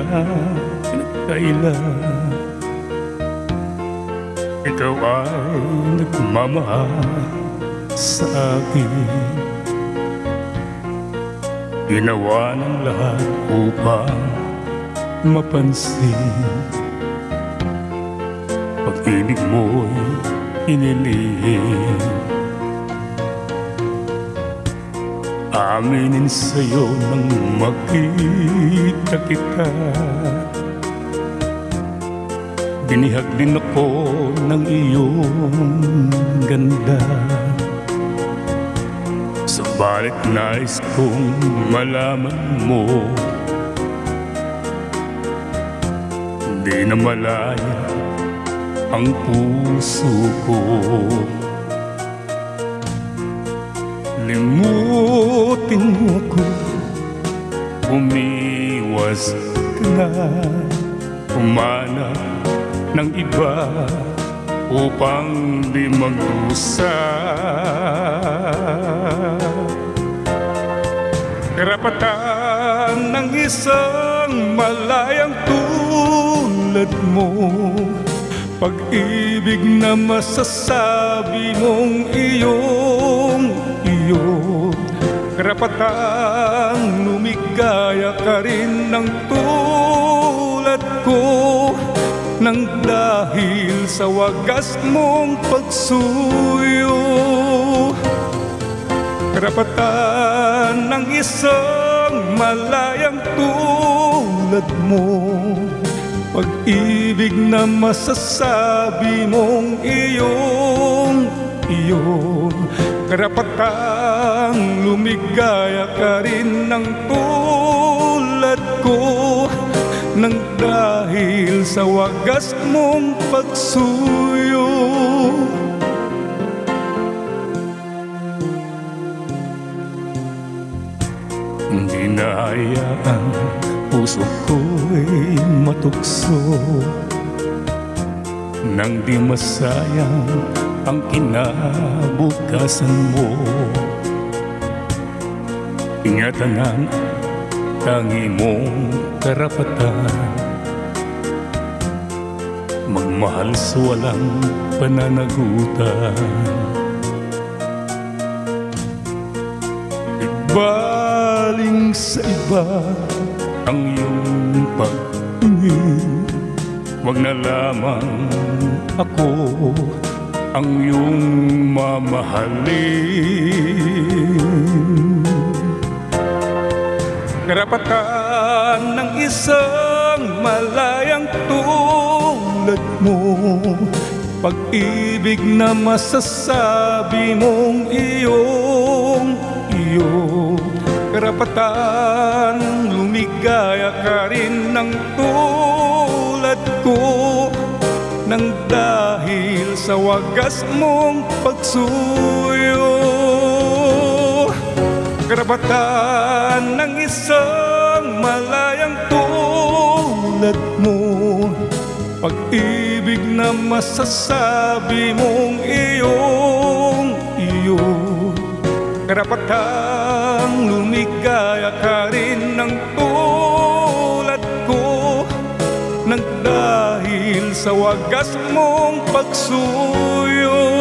kita pinagkaila. Ikaw ay nagmamahal sa akin, ginawa ng lahat upang mapansin. Pag-ibig mo'y inilihim, aminin sa'yo nang makita kita. Binihag din ako ng iyong ganda, subalit nais kong malaman mo, di na malaya ang puso ko. Limutin mo ko, umiwas ka na, umanap ng iba upang di magdusa. Karapatan ng isang malayang tulad mo, pag-ibig na masasabi mong iyong iyo. Karapatang lumigaya ka rin ng tulad ko, nang dahil sa wagas mong pagsuyo. Karapatan ng isang malayang tulad mo, pag-ibig na masasabi mong iyong iyo. Karapatang lumigaya ka rin ng tulad ko, nang dahil sa wagas mong pagsuyo. Hindi na hayaan puso ko'y matukso, nang di masayang ang kinabukasan mo. Ingatan ang tangi mong karapatan, magmahal sa walang pananagutan. Ibaling sa iba ang iyong pag-ibig, wag na lamang ako ang iyong mamahalin. Karapatan ng isang malayang tulad mo, pag-ibig na masasabi mong iyong iyo. Karapatan lumigaya ka rin ng tulad ko, nang dahil sa wagas mong pagsuyo. Karapatan ng isang malayang tulad mo, pag-ibig na masasabi mong iyong iyo. Karapatang lumigaya ka rin ng tulad ko, nang dahil sa wagas mong pagsuyo.